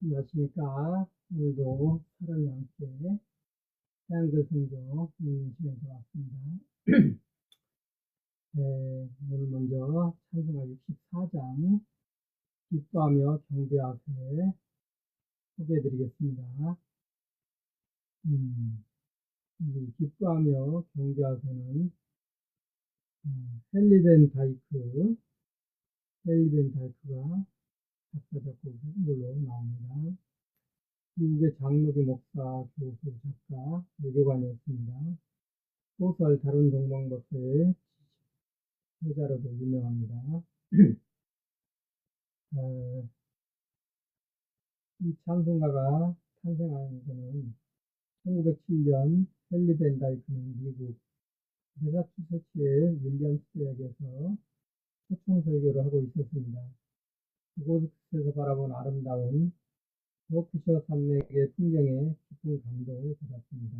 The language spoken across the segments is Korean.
안녕하십니까. 오늘도 사랑과 함께 한글 성경 읽는 시간이 돌아왔습니다. 오늘 먼저 찬송가 64장 기뻐하며 경배하세 소개해드리겠습니다. 이 기뻐하며 경배하세는 헨리 벤 다이크가 작사 작곡한 걸로 나옵니다. 미국의 장로교 목사, 교수, 작가, 외교관이었습니다. 소설 다른 동방박사의 저자로도 유명합니다. 이 찬송가가 탄생한 것은 1907년 헨리 벤 다이크는 미국 매사추세츠의 윌리엄스 대학에서 초청 설교를 하고 있었습니다. 그곳에서 바라본 아름다운 버크셔 산맥의 풍경에 깊은 감동을 받았습니다.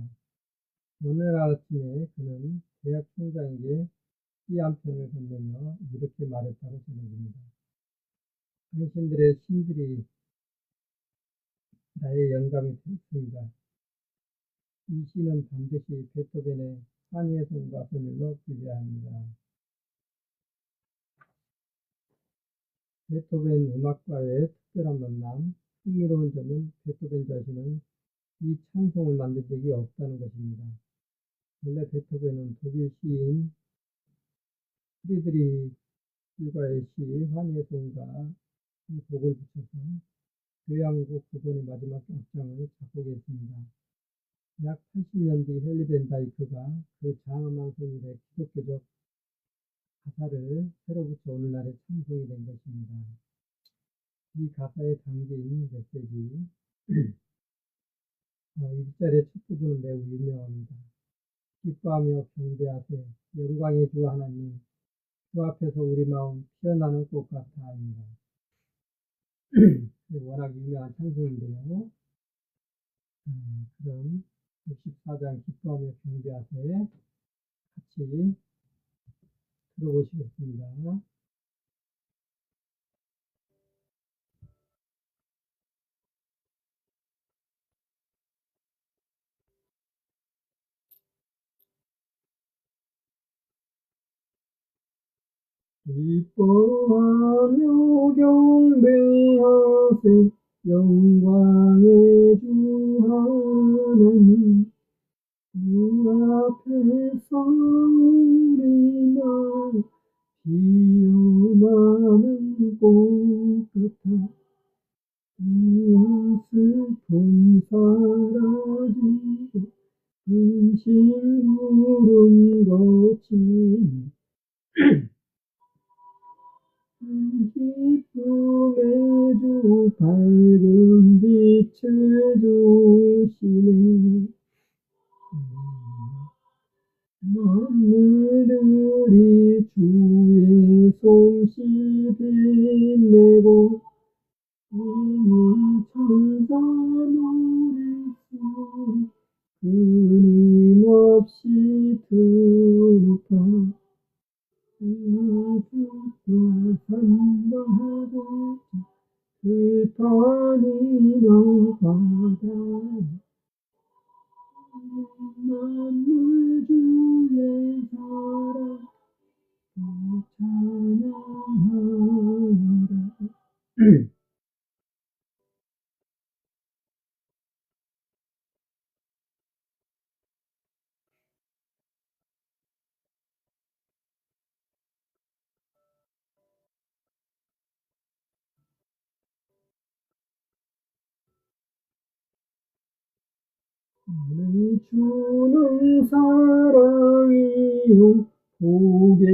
어느 날 아침에 그는 대학 총장에게 시 한 편을 건네며 이렇게 말했다고 전해집니다. 당신들의 신들이 나의 영감이 됐습니다. 이 시는 반드시 베토벤의 환희의 송과 선율로 불려야 합니다. 베토벤 음악과의 특별한 만남, 흥미로운 점은 베토벤 자신은 이 찬송을 만든 적이 없다는 것입니다. 원래 베토벤은 독일 시인 프리드리히과의 시 환희의 송과 이 곡을 붙여서 교향곡 9번의 마지막 악장을 작곡했습니다. 약 80년 뒤 헨리 벤 다이크가 그 장엄한 선율의 기독교적 가사를 새로 붙여 오늘날의 찬송이 된 것입니다. 이 가사에 담긴 메시지 1절의 첫 부분은 매우 유명합니다. 기뻐하며 경배하세 영광의 주 하나님 주 앞에서 우리 마음 피어나는 꽃 같아입니다. 워낙 유명한 찬송인데요. 그럼 64장 기뻐하며 경배하세 같이 들어보시겠습니다. 기뻐하며 경배하세 영광의 주 하나님 주 앞에서 우리 마음 피어나는 꽃 같아 슬픔 사라지고 근심 구름 거치니 기쁨의 주 밝은 빛을 주시네 만물들이 주의 솜씨 빛내고 천사 노랫소리 끊임없이 들어가 주와 산다하고자 불판이나 바다니 만물 주의 사랑 또 찬양하여라. 우리 주는 사랑이요 복의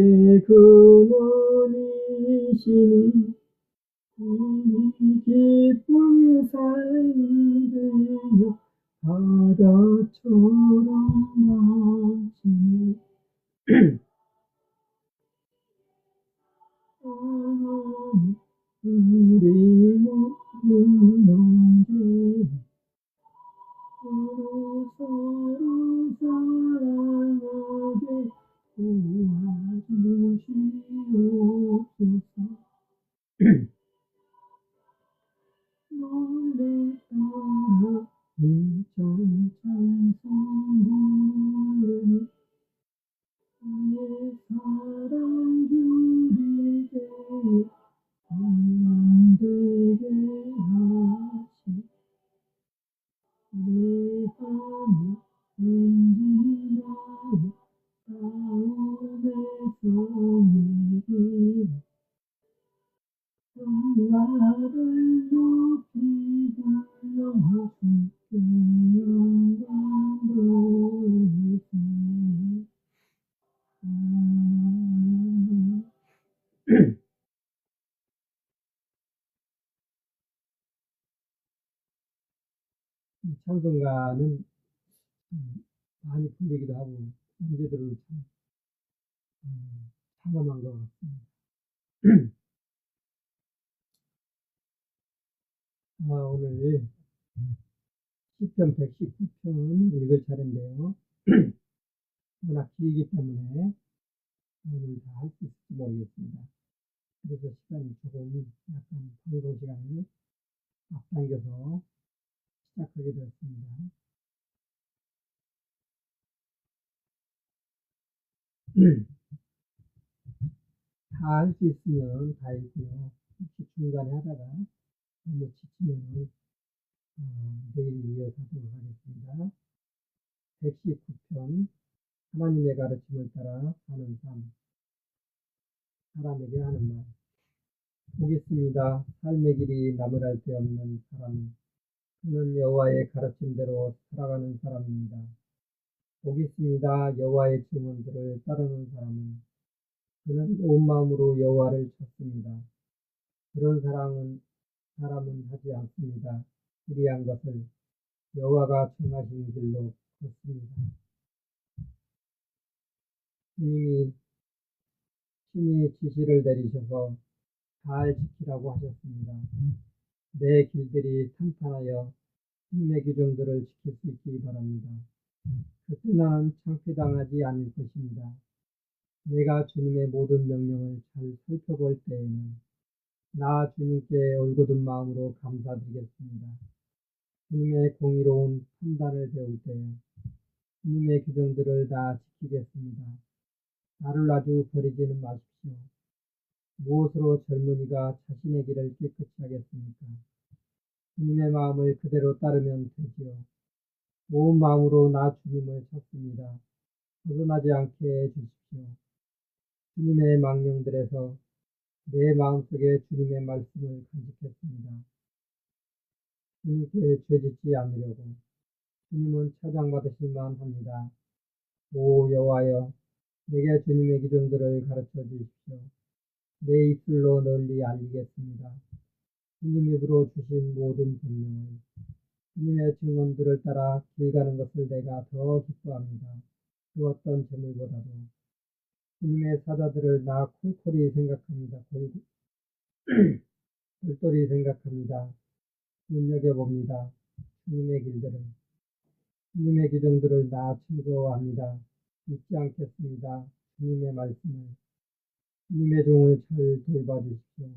근원이시니 우리 기쁜 삶이 되어 바다처럼 넘치네 우리 모두 영계 서로 사랑하게 도와주시옵소서. 노래 따라 일절 찬송 부르니 나의 사랑 주리게 되게 하시 내 밤이 엔진하여 다음에서 이기 나를 높이 불러 주께 영광 돌리세 이 찬송가는 많이 불리기도 하고 언제 들어도 참 참험한 것 같습니다. 오늘 시편 119편 읽을 차례인데요. 워낙 길기 때문에 오늘 다 할 수 있을지 모르겠습니다. 그래서 시간이 조금 약간 방송 시간을 앞당겨서 시작하게 되었습니다. 다 할 수 있으면 다 읽고요. 혹시 중간에 하다가 너무 지치면 내일 이어서 하도록 하겠습니다. 119편 하나님의 가르침을 따라 사는 삶 사람에게 하는 말 보겠습니다. 삶의 길이 나무랄 데 없는 사람은 그는 여호와의 가르침대로 살아가는 사람입니다. 보겠습니다. 여호와의 증언들을 따르는 사람은 그는 온 마음으로 여호와를 찾습니다. 그런 사람은 하지 않습니다. 불의한 것을 여호와가 정하신 길로 걷습니다. 신이 지시를 내리셔서 잘 지키라고 하셨습니다. 내 길들이 탄탄하여 주님의 규정들을 지킬 수 있기 바랍니다. 그때 나는 창피당하지 않을 것입니다. 내가 주님의 모든 명령을 잘 살펴볼 때에는 나 주님께 올곧은 마음으로 감사드리겠습니다. 주님의 공의로운 판단을 배울 때에 주님의 규정들을 다 지키겠습니다. 나를 아주 버리지는 마십시오. 무엇으로 젊은이가 자신의 길을 깨끗이 하겠습니까? 주님의 마음을 그대로 따르면 되지요. 온 마음으로 나 주님을 찾습니다. 벗어나지 않게 해주십시오. 주님의 망령들에서 내 마음속에 주님의 말씀을 간직했습니다. 주님께 죄짓지 않으려고 주님은 찬양받으실 만합니다. 오 여호와여 내게 주님의 규정들을 가르쳐 주십시오. 내 입술로 널리 알리겠습니다. 주님 입으로 주신 모든 법령을 주님의 증언들을 따라 길 가는 것을 내가 더 기뻐합니다. 그 어떤 재물보다도 주님의 사자들을 나 콜콜이 생각합니다. 골똘히 생각합니다. 눈여겨봅니다. 주님의 길들을 주님의 규정들을 나 즐거워합니다. 잊지 않겠습니다. 주님의 말씀을 주님의 종을 잘 돌봐주십시오.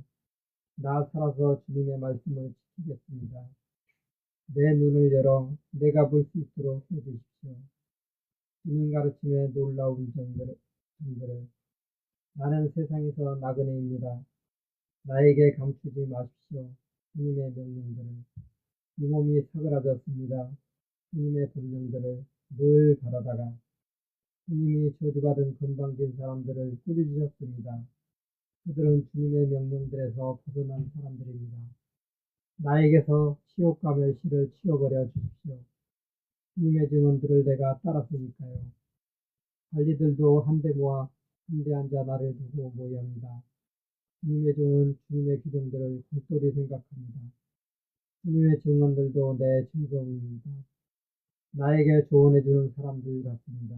나 살아서 주님의 말씀을 지키겠습니다. 내 눈을 열어 내가 볼 수 있도록 해주십시오. 주님 가르침의 놀라운 점들을 나는 세상에서 나그네입니다. 나에게 감추지 마십시오. 주님의 명령들을 이 몸이 사그라졌습니다. 주님의 법령들을 늘 바라다가 주님이 저주받은 건방진 사람들을 꾸짖으셨습니다. 그들은 주님의 명령들에서 벗어난 사람들입니다. 나에게서 치욕과 멸시를 치워버려 주십시오. 주님의 증언들을 내가 따랐으니까요. 관리들도 한데 모아 한데 앉아 나를 두고 모여합니다. 주님의 종은 주님의 규정들을 골똘히 생각합니다. 주님의 증언들도 내 즐거움입니다. 나에게 조언해주는 사람들 같습니다.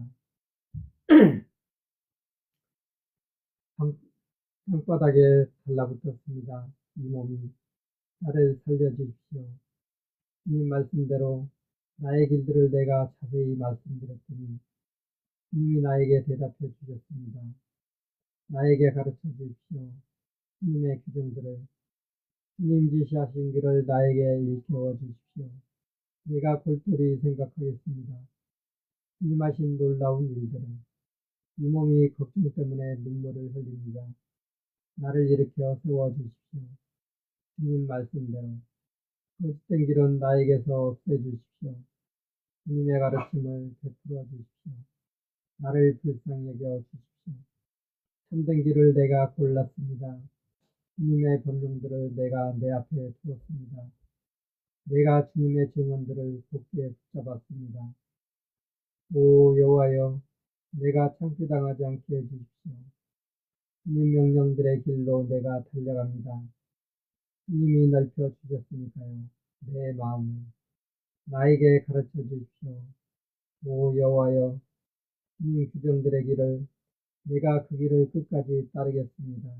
땅바닥에 달라붙었습니다. 이 몸이 나를 살려주십시오. 주님 말씀대로 나의 길들을 내가 자세히 말씀드렸더니 주님이 나에게 대답해 주셨습니다. 나에게 가르쳐 주십시오. 주님의 규정들을 주님 지시하신 길을 나에게 일깨워 주십시오. 내가 골똘히 생각하겠습니다. 주님 하신 놀라운 일들을. 이 몸이 걱정 때문에 눈물을 흘립니다. 나를 일으켜 세워주십시오. 주님 말씀대로 거짓된 길은 나에게서 없애주십시오. 주님의 가르침을 베풀어 주십시오. 나를 불쌍히 여겨 주십시오. 참된 길을 내가 골랐습니다. 주님의 법령들을 내가 내 앞에 두었습니다. 내가 주님의 증언들을 굳게 붙잡았습니다. 오 여호와여, 내가 창피당하지 않게 해주십시오. 주님 명령들의 길로 내가 달려갑니다. 주님이 넓혀 주셨으니까요. 내 마음을 나에게 가르쳐 주십시오. 오 여호와여, 주님 규정들의 길을 내가 그 길을 끝까지 따르겠습니다.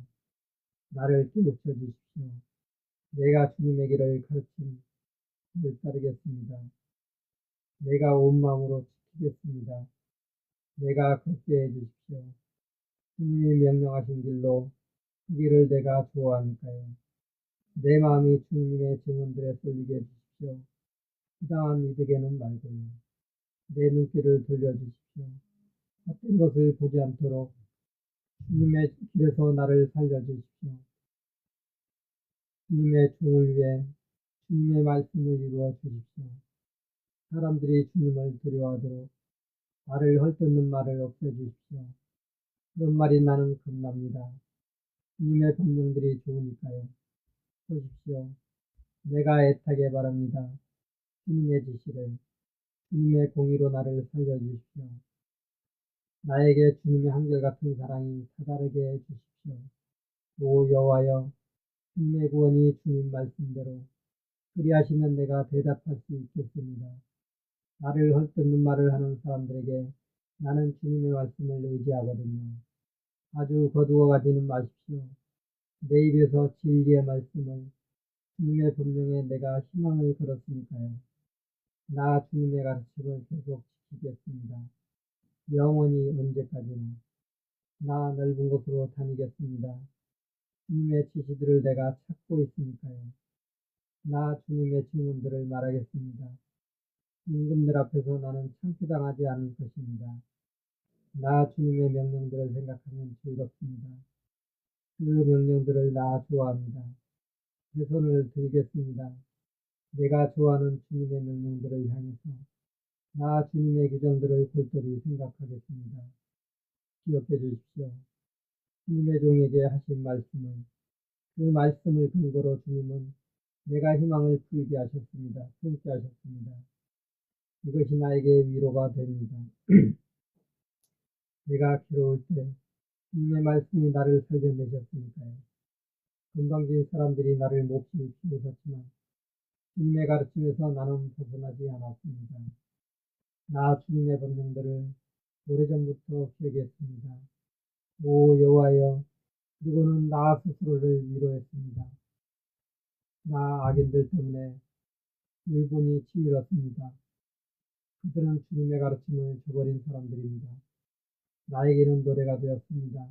나를 깨우쳐 주십시오. 내가 주님의 길을 가르침을 따르겠습니다. 내가 온 마음으로 지키겠습니다. 내가 걷게 해주십시오. 주님이 명령하신 길로 그 길을 내가 좋아하니까요. 내 마음이 주님의 증언들에 쏠리게 해주십시오. 부당한 이득에는 말고요. 내 눈길을 돌려주십시오. 헛된 것을 보지 않도록 주님의 길에서 나를 살려주십시오. 주님의 종을 위해 주님의 말씀을 이루어 주십시오. 사람들이 주님을 두려워하도록 나를 헐뜯는 말을 없애주십시오. 그런 말이 나는 겁납니다. 주님의 법령들이 좋으니까요. 보십시오. 내가 애타게 바랍니다. 주님의 지시를, 주님의 공의로 나를 살려주십시오. 나에게 주님의 한결같은 사랑이 다다르게 해주십시오. 오 여호와여, 주님의 구원이 주님 말씀대로 그리하시면 내가 대답할 수 있겠습니다. 나를 헐뜯는 말을 하는 사람들에게 나는 주님의 말씀을 의지하거든요. 아주 거두어가지는 마십시오. 내 입에서 진리의 말씀을, 주님의 법령에 내가 희망을 걸었으니까요. 나 주님의 가르침을 계속 지키겠습니다. 영원히 언제까지나 나 넓은 곳으로 다니겠습니다. 주님의 지시들을 내가 찾고 있으니까요. 나 주님의 증언들을 말하겠습니다. 임금들 앞에서 나는 창피당하지 않을 것입니다. 나 주님의 명령들을 생각하면 즐겁습니다. 그 명령들을 나 좋아합니다. 내 손을 들겠습니다. 내가 좋아하는 주님의 명령들을 향해서 나 주님의 규정들을 골똘히 생각하겠습니다. 기억해 주십시오. 주님의 종에게 하신 말씀을, 그 말씀을 근거로 주님은 내가 희망을 풀게 하셨습니다. 품게 하셨습니다. 이것이 나에게 위로가 됩니다. 내가 괴로울 때 주님의 말씀이 나를 살려내셨으니까요. 건방진 사람들이 나를 몹시 비웃었지만 주님의 가르침에서 나는 벗어나지 않았습니다. 나 주님의 법령들을 오래전부터 기억했습니다. 오 여호와여, 그리고는 나 스스로를 위로했습니다. 나 악인들 때문에 울분이 치밀었습니다. 그들은 주님의 가르침을 저버린 사람들입니다. 나에게는 노래가 되었습니다.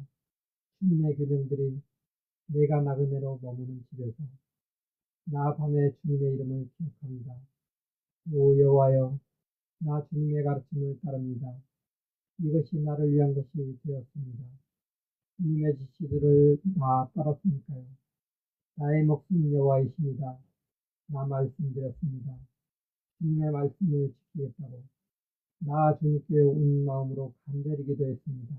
주님의 규정들이 내가 나그네로 머무는 집에서 나 밤에 주님의 이름을 기억합니다. 오 여호와여, 나 주님의 가르침을 따릅니다. 이것이 나를 위한 것이 되었습니다. 주님의 지시들을 다 따랐으니까요. 나의 목숨 여호와이십니다. 나 말씀드렸습니다. 주님의 말씀을 지키겠다고 나 주님께 온 마음으로 간절히 기도했습니다.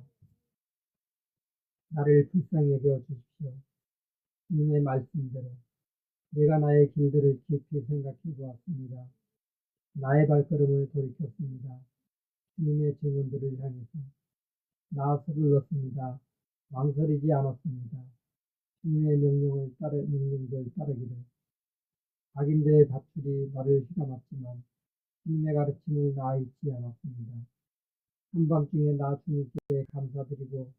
나를 불쌍히 여겨 주십시오. 주님의 말씀대로 내가 나의 길들을 깊이 생각해 보았습니다. 나의 발걸음을 돌이켰습니다. 주님의 증언들을 향해서 나 서둘렀습니다. 망설이지 않았습니다. 주님의 명령들 따르기를. 악인들의 밧줄이 나를 휘감았지만 주님의 가르침을 나 잊지 않았습니다. 한밤중에 나 주님께 감사드리려고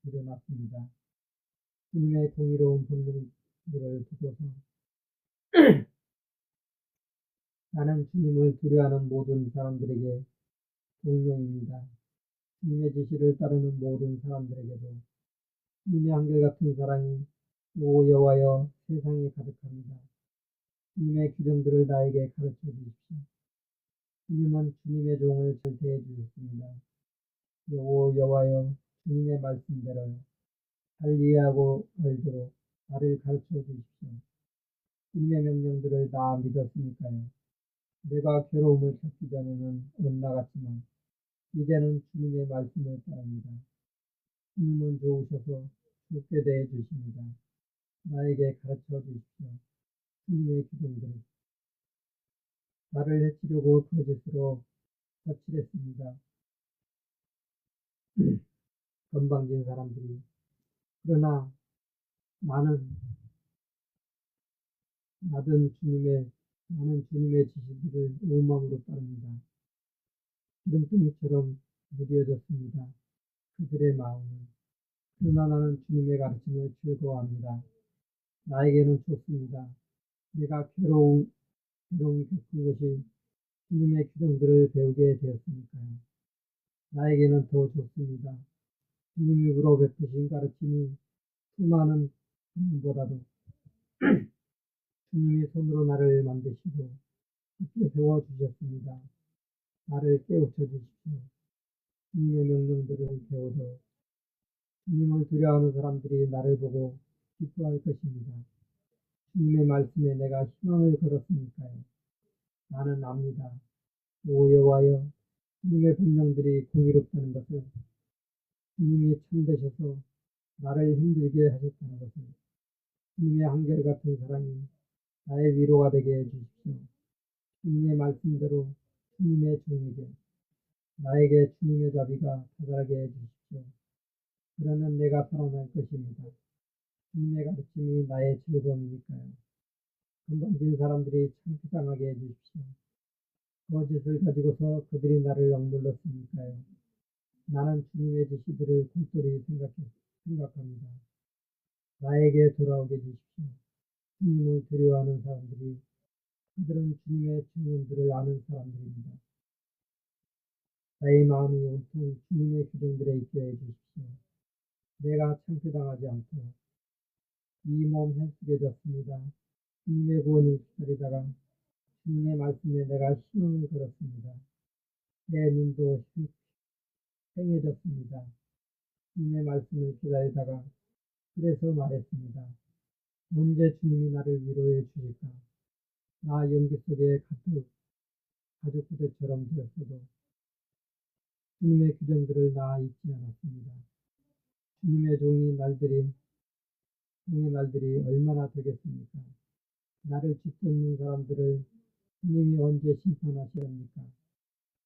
일어났습니다. 주님의 공의로운 법령들을 두고서 나는 주님을 두려워하는 모든 사람들에게 동명입니다. 주님의 지시를 따르는 모든 사람들에게도 주님의 한결같은 사랑이 오 여호와여 세상이 가득합니다. 주님의 규정들을 나에게 가르쳐 주십시오. 주님은 주님의 종을 잘 대해 주셨습니다. 오 여호와여 주님의 말씀대로요. 잘 이해하고 알도록 나를 가르쳐 주십시오. 주님의 명령들을 다 믿었으니까요. 내가 괴로움을 겪기 전에는 엇나갔지만 이제는 주님의 말씀을 따릅니다. 주님은 좋으셔서 좋게 대해 주십니다. 나에게 가르쳐 주십시오. 주님의 규정들을. 나를 해치려고 거짓으로 거칠했습니다. 건방진 사람들이. 그러나 나는 주님의 지시들을 온 마음으로 따릅니다. 기름덩이처럼 무뎌졌습니다. 그들의 마음은. 그러나 나는 주님의 가르침을 즐거워합니다. 나에게는 좋습니다. 내가 괴로움 겪은 것이 주님의 규정들을 배우게 되었으니까요. 나에게는 더 좋습니다. 주님이 입으로 베푸신 가르침이 수많은 금보다도 주님이 손으로 나를 만드시고 굳게 세워주셨습니다. 나를 깨우쳐 주십시오. 주님의 명령들을 배우도록. 주님을 두려워하는 사람들이 나를 보고 기뻐할 것입니다. 주님의 말씀에 내가 희망을 걸었으니까요. 나는 압니다. 오 여호와여 주님의 분명들이 공의롭다는 것을, 주님이 참되셔서 나를 힘들게 하셨다는 것을, 주님의 한결같은 사랑이 나의 위로가 되게 해주십시오. 주님의 말씀대로 주님의 종에게, 나에게 주님의 자비가 다다르게 해주십시오. 그러면 내가 살아날 것입니다. 주님의 가르침이 나의 즐거움이니까요. 건방진 사람들이 창피당하게 해주십시오. 거짓을 가지고서 그들이 나를 억눌렀으니까요. 나는 주님의 지시들을 골똘히 생각합니다. 나에게 돌아오게 해주십시오. 주님을 두려워하는 사람들이, 그들은 주님의 증언들을 아는 사람들입니다. 나의 마음이 온통 주님의 규정들에 있게 해주십시오. 내가 창피당하지 않도록. 이 몸 헬쑥해졌습니다. 주님의 구원을 기다리다가 주님의 말씀에 내가 희망을 걸었습니다. 내 눈도 생해졌습니다. 주님의 말씀을 기다리다가 그래서 말했습니다. 언제 주님이 나를 위로해 주실까? 나 연기 속에 가득 가죽 부대처럼 되었어도 주님의 규정들을 나 잊지 않았습니다. 주님의 종의 날들이 얼마나 되겠습니까? 나를 짓밟는 사람들을 주님이 언제 심판하시렵니까?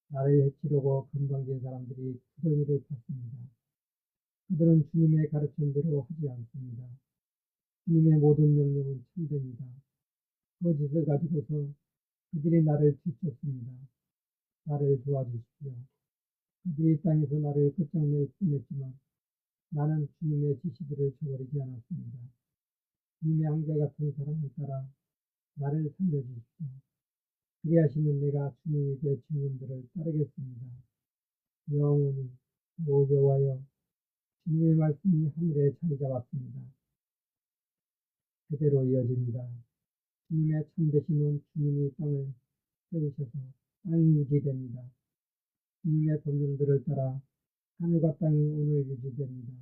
나를 해치려고 건방진 사람들이 구덩이를 팠습니다. 그들은 주님의 가르침대로 하지 않습니다. 주님의 모든 명령은 참됩니다. 거짓을 가지고서 그들이 나를 뒤쫓습니다. 나를 도와주십시오. 그들이 땅에서 나를 끝장낼 뻔했지만 나는 주님의 지시들을 저버리지 않았습니다. 주님의 한결같은 사랑을 따라 나를 살려주십시오. 그리하시면 내가 주님의 증언들을 따르겠습니다. 영원히. 오 여호와여 주님의 말씀이 하늘에 자리 잡았습니다. 그대로 이어집니다. 주님의 참되심은 주님이 땅을 세우셔서 땅이 유지됩니다. 주님의 법령들을 따라 하늘과 땅이 오늘 유지됩니다.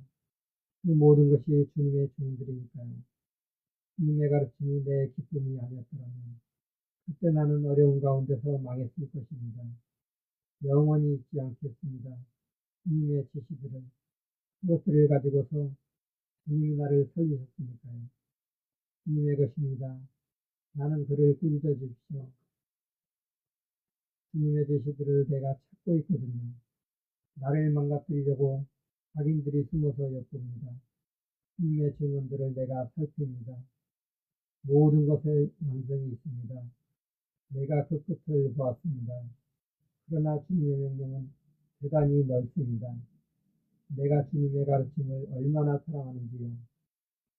그 모든 것이 주님의 종들이니까요. 주님의 가르침이 내 기쁨이 아니었더라면 그때 나는 어려운 가운데서 망했을 것입니다. 영원히 잊지 않겠습니다. 주님의 지시들을, 그것들을 가지고서 주님이 나를 살리셨으니까요. 주님의 것입니다. 나는 그를 꾸짖어 주십시오. 주님의 지시들을 내가 찾고 있거든요. 나를 망가뜨리려고 악인들이 숨어서 엿봅니다. 주님의 증언들을 내가 살핍니다. 모든 것에 완성이 있습니다. 내가 그 끝을 보았습니다. 그러나 주님의 명령은 대단히 넓습니다. 내가 주님의 가르침을 얼마나 사랑하는지요.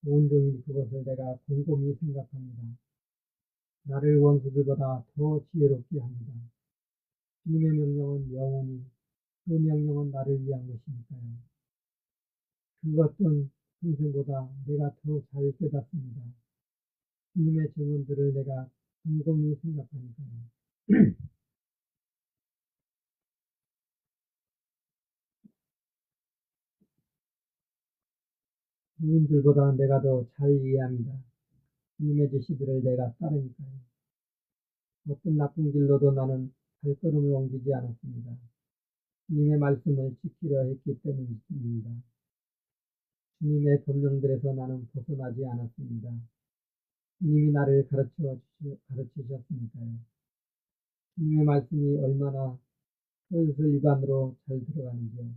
온종일 그것을 내가 곰곰이 생각합니다. 나를 원수들보다 더 지혜롭게 합니다. 주님의 명령은 영원히, 그 명령은 나를 위한 것이니까요. 그것은 평생보다 내가 더 잘 깨닫습니다. 주님의 증언들을 내가 곰곰이 생각하니까요. 부인들보다 내가 더 잘 이해합니다. 주님의 지시들을 내가 따르니까요. 어떤 나쁜 길로도 나는 발걸음을 옮기지 않았습니다. 주님의 말씀을 지키려 했기 때문입니다. 주님의 법령들에서 나는 벗어나지 않았습니다. 주님이 나를 가르치셨으니까요. 주님의 말씀이 얼마나 슬슬 입안으로 잘 들어가는지요.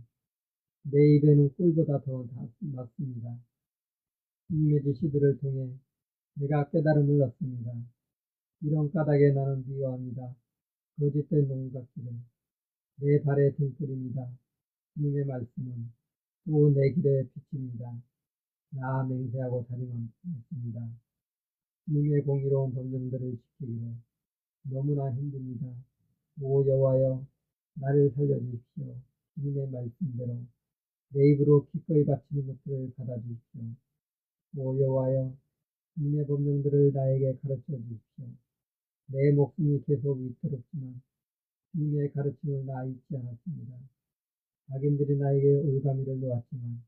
내 입에는 꿀보다 더 낫습니다. 주님의 지시들을 통해 내가 깨달음을 얻습니다. 이런 까닭에 나는 미워합니다. 거짓된 농각기를 내 발의 등불입니다. 주님의 말씀은 또 내 길의 빛입니다. 나 맹세하고 다짐하겠습니다. 주님의 공의로운 법령들을 지키기로 너무나 힘듭니다. 오 여호와여 나를 살려주십시오. 주님의 말씀대로 내 입으로 기꺼이 바치는 것들을 받아주십시오. 오 여호와여 주님의 법령들을 나에게 가르쳐 주십시오. 내 목숨이 계속 위태롭지만 주님의 가르침을 나 잊지 않았습니다. 악인들이 나에게 올가미를 놓았지만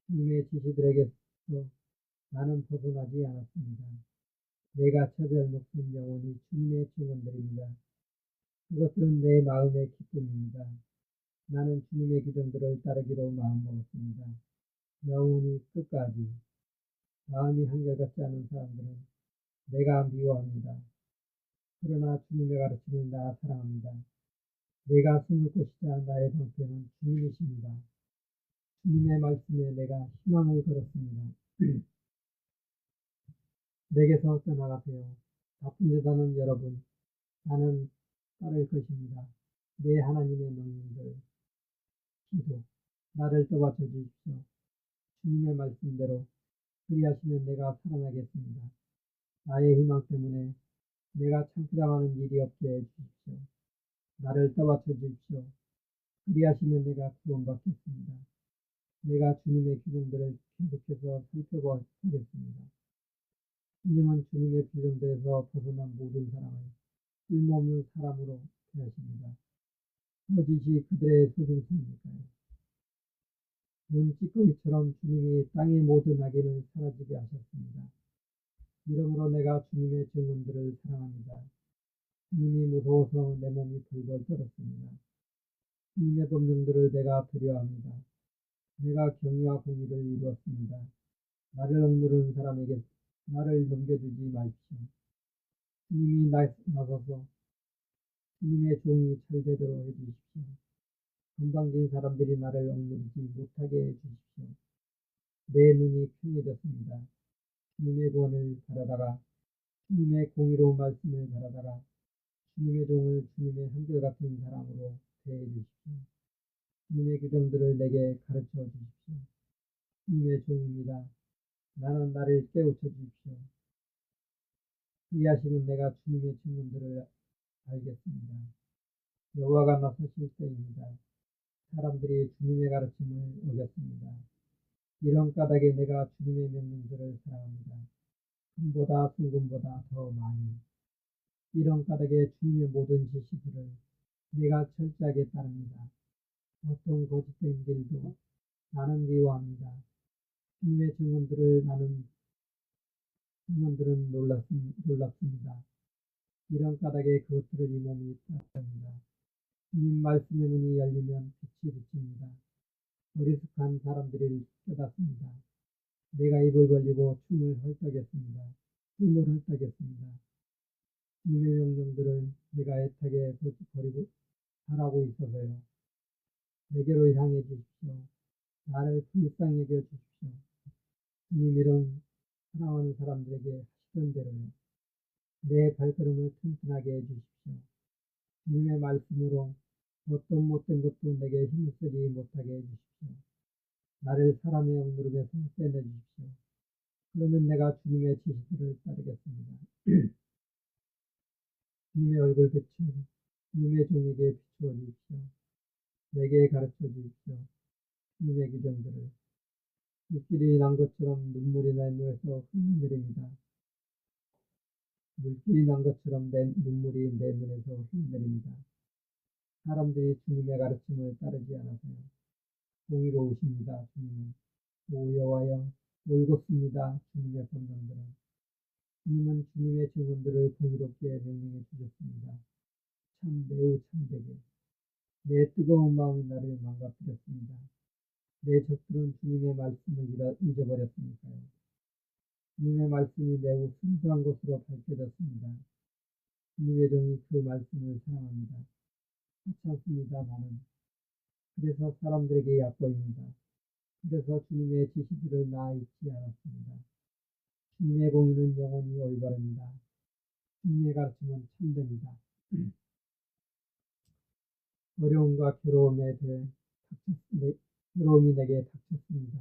주님의 지시들에게서 나는 벗어나지 않았습니다. 내가 차지할 몫은 영원히 주님의 증언들입니다. 그것들은 내 마음의 기쁨입니다. 나는 주님의 규정들을 따르기로 마음먹었습니다. 영원히 끝까지. 마음이 한결같지 않은 사람들은 내가 미워합니다. 그러나 주님의 가르침을 나 사랑합니다. 내가 숨을 곳이자 나의 방패는 주님이십니다. 주님의 말씀에 내가 희망을 걸었습니다. 내게서 떠나가세요. 바쁜 제사는 여러분, 나는 따를 것입니다. 내 하나님의 명령들, 기도, 나를 떠받쳐 주십시오. 주님의 말씀대로 그리하시면 내가 살아나겠습니다. 나의 희망 때문에 내가 창피당하는 일이 없게 해주십시오. 나를 떠받쳐 주십시오. 그리하시면 내가 구원받겠습니다. 내가 주님의 규정들을 계속해서 살펴보겠습니다. 주님은 주님의 규정들에서 벗어난 모든 사람을 쓸모없는 사람으로 대하십니다. 거짓이 그들의 속임수이니까요. 눈찌꺼기처럼 주님이 땅의 모든 악인을 사라지게 하셨습니다. 이러므로 내가 주님의 증언들을 사랑합니다. 주님이 무서워서 내 몸이 벌벌 떨었습니다. 주님의 법령들을 내가 두려워합니다. 내가 경의와 공의를 이루었습니다. 나를 억누르는 사람에게 나를 넘겨주지 마십시오. 주님이 나서서 주님의 종이 잘 되도록 해주십시오. 건방진 사람들이 나를 억누르지 못하게 해주십시오. 내 눈이 평해졌습니다. 주님의 구원을 바라다가 주님의 공의로운 말씀을 바라다가 주님의 종을 주님의 한결같은 사람으로 대해 주십시오. 주님의 규정들을 내게 가르쳐 주십시오. 주님의 종입니다. 나는 나를 깨우쳐 주십시오. 그리하시면 내가 주님의 증언들을 알겠습니다. 여호와가 나서실 때입니다. 사람들이 주님의 가르침을 어겼습니다. 이런 까닭에 내가 주님의 명령들을 사랑합니다. 금보다 순금보다 더 많이. 이런 까닭에 주님의 모든 지시들을 내가 철저하게 따릅니다. 어떤 거짓된 길도 나는 미워합니다. 주님의 증언들은 놀랍습니다. 이런 까닭에 그것들을 이 몸이 따릅니다. 주님 말씀의 문이 열리면 빛이 비칩니다. 어리숙한 사람들이 깨닫습니다. 내가 입을 벌리고 춤을 헐떡였습니다. 주님의 명령들을 내가 애타게 버리고 바라고 있어서요. 내게로 향해 주십시오. 나를 불쌍히 여겨 주십시오. 주님 이런 사랑하는 사람들에게 하시던 대로요. 내 발걸음을 튼튼하게 해주십시오. 주님의 말씀으로 어떤 못된 것도 내게 힘을 쓰지 못하게 해주십시오. 나를 사람의 억누름에서 빼내주십시오. 그러면 내가 주님의 지시들을 따르겠습니다. 주님의 얼굴빛을 주님의 종에게 비추어 주십시오. 내게 가르쳐 주십시오. 주님의 규정들을 물길이 난 것처럼 눈물이 내 눈에서 흘러내립니다. 물길이 난 것처럼 눈물이 내 눈에서 흘러내립니다. 사람들이 주님의 가르침을 따르지 않아서요. 공의로우십니다. 주님은 오 여호와여 올곧습니다. 주님의 법령들은 주님은 주님의 증언들을 공의롭게 명령해 주셨습니다. 참 매우 참되게 내 뜨거운 마음이 나를 망가뜨렸습니다. 내 적들은 주님의 말씀을 잊어버렸으니까요. 주님의 말씀이 매우 순수한 것으로 밝혀졌습니다. 주님의 종이 그 말씀을 사랑합니다. 하찮습니다. 나는 그래서 사람들에게 얕보입니다. 그래서 주님의 지시들을 나 잊지 않았습니다. 주님의 공의는 영원히 올바릅니다. 주님의 가르침은 참됩니다. 어려움과 괴로움이 내게 닥쳤습니다.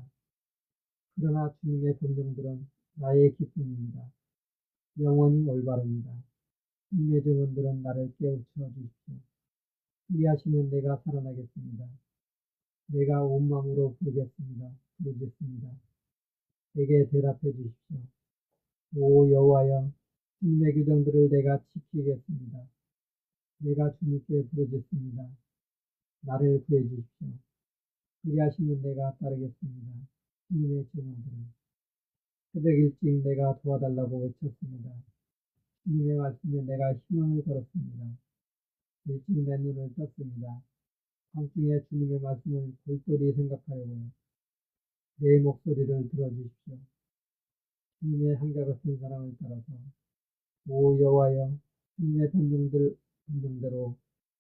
그러나 주님의 법령들은 나의 기쁨입니다. 영원히 올바릅니다. 주님의 증언들은 나를 깨우쳐 주십시오. 그리하시면 내가 살아나겠습니다. 내가 온 마음으로 부르짖습니다. 내게 대답해 주십시오. 오 여호와여 주님의 규정들을 내가 지키겠습니다. 내가 주님께 부르짖습니다. 나를 구해 주십시오. 그리하시면 내가 따르겠습니다. 주님의 증언들을 새벽 일찍 내가 도와달라고 외쳤습니다. 주님의 말씀에 내가 희망을 걸었습니다. 일찍 내 눈을 떴습니다. 밤중에 주님의 말씀을 골똘히 생각하려고요. 내 목소리를 들어주십시오. 주님의 한결같은 사랑을 따라서 오 여호와여 주님의 법령대로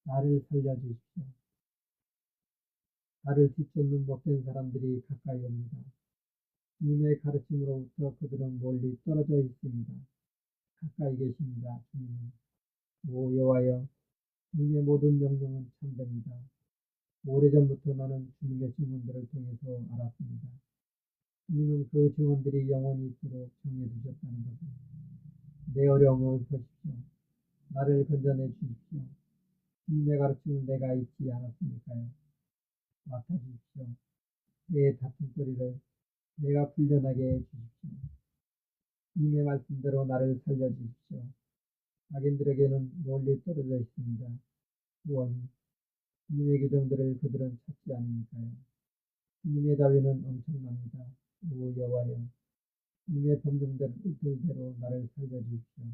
나를 살려주십시오. 나를 뒤쫓는 못된 사람들이 가까이 옵니다. 주님의 가르침으로부터 그들은 멀리 떨어져 있습니다. 가까이 계십니다. 주님은 오 여호와여 주님의 모든 명령은 참됩니다. 오래전부터 나는 주님의 증언들을 통해서 알았습니다. 주님은 그 증언들이 영원히 있도록 정해두셨다는 것을. 내 어려움을 보십시오. 나를 건져내 주십시오. 주님의 가르침을 내가 잊지 않았으니까요. 맡아주십시오. 내 다툼거리를 내가 풀려나게 해주십시오. 주님의 말씀대로 나를 살려주십시오. 악인들에게는 멀리 떨어져 있습니다. 구원이 주님의 규정들을 그들은 찾지 않으니까요. 주님의 자비는 엄청납니다. 오 여호와여 주님의 법령들대로 나를 살려주십시오.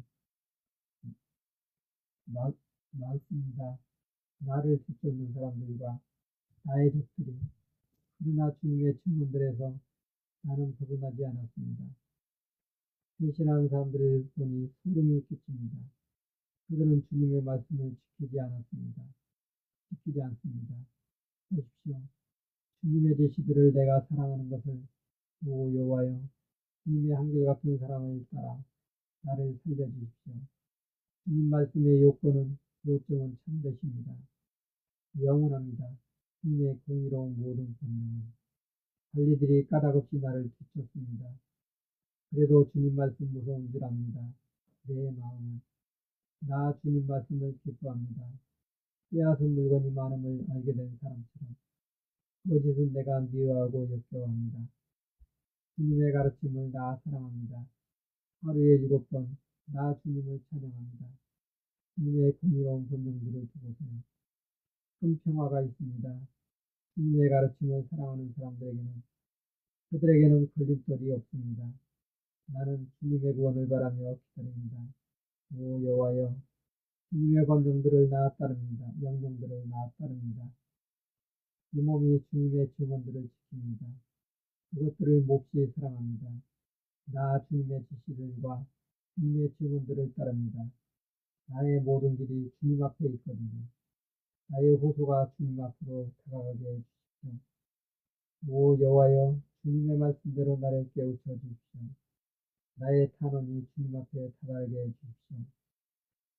많습니다. 나를 뒤쫓는 사람들과 나의 적들이 그러나 주님의 증언들에서 나는 벗어나지 않았습니다. 배신하는 사람들을 보니 소름이 끼칩니다. 그들은 주님의 말씀을 지키지 않습니다. 보십시오. 주님의 제시들을 내가 사랑하는 것을 오 여호와여 주님의 한결같은 사랑을 따라 나를 살려주십시오. 주님 말씀의 요점은 참되십니다. 영원합니다. 주님의 공의로운 모든 법령은 관리들이 까닭없이 나를 뒤쫓습니다. 그래도 주님 말씀 무서운 줄 압니다. 내 마음은 나 주님 말씀을 기뻐합니다. 빼앗은 물건이 많음을 알게 된 사람처럼 거짓은 내가 미워하고 역겨워합니다. 주님의 가르침을 나 사랑합니다. 하루에 7번 나 주님을 찬양합니다. 주님의 공의로운 법령들을 두고서요. 큰 평화가 있습니다. 주님의 가르침을 사랑하는 그들에게는 걸림돌이 없습니다. 나는 주님의 구원을 바라며 기다립니다. 오 여호와여 주님의 명령들을 나 따릅니다. 이 몸이 주님의 증언들을 지킵니다. 그것들을 몹시 사랑합니다. 나 주님의 지시들과 주님의 증언들을 따릅니다. 나의 모든 길이 주님 앞에 있거든요. 나의 호소가 주님 앞으로 다가가게 해주십시오. 오 여호와여 주님의 말씀대로 나를 깨우쳐 주십시오. 나의 탄원이 주님 앞에 다다르게 해주십시오.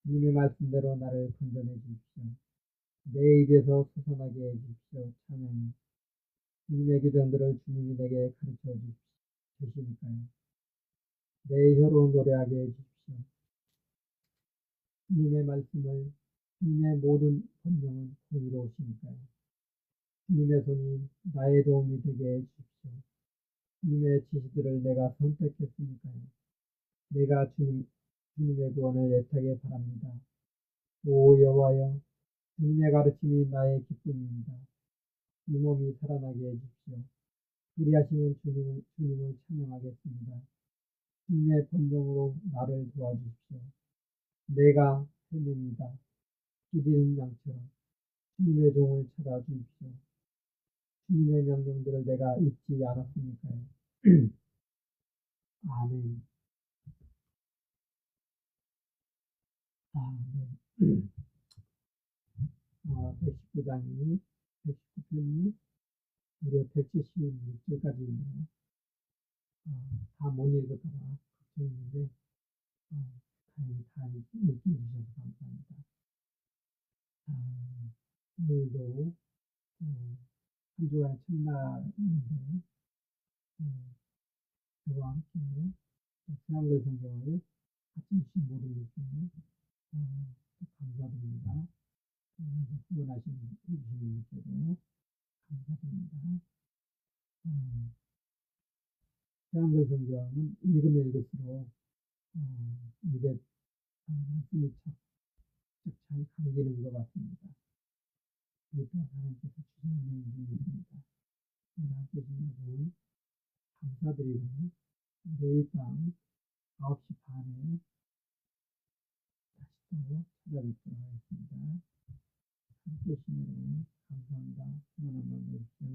주님의 말씀대로 나를 건져내 주십시오. 내 입에서 솟아나게 해주십시오. 찬양이 주님의 규정들을 주님이 내게 가르쳐 주시니까요. 내 혀로 노래하게 해주십시오. 주님의 모든 법령은 공의로우시니까요. 주님의 손이 나의 도움이 되게 해주십시오. 주님의 지시들을 내가 선택했으니까요. 내가 주님의 구원을 애타게 바랍니다. 오 여호와여, 주님의 가르침이 나의 기쁨입니다. 이 몸이 살아나게 해주십시오. 그리하시면 주님을 찬양하겠습니다. 주님의 권능으로 나를 도와주십시오. 내가 헬매입니다. 기리는 양처럼 주님의 종을 찾아주십시오. 주님의 명령들을 내가 잊지 않았으니까요. 아멘. 아멘. 119장이 119편이 무려 176절까지 있네요. 다 못 읽을까봐 걱정했는데 다행히 다 읽게 해주셔서 감사합니다. 오늘도 한 주간의 첫날인데 저와 함께 새한글 성경을 같이 주신 모든 분께 감사드립니다. 후원해주신 분께도 감사드립니다. 새한글 성경은 읽으면 읽을수록 입에 말씀이 잘 감기는 것 같습니다. 이 또한 하나님께서 주신 은혜인 줄 믿습니다. 오늘 함께 해주신 여러분 감사드리고 내일 밤 9시 반에 다시 또 찾아뵙도록 하겠습니다. 함께 해주신 여러분 감사합니다. 평안한 밤 되십시오.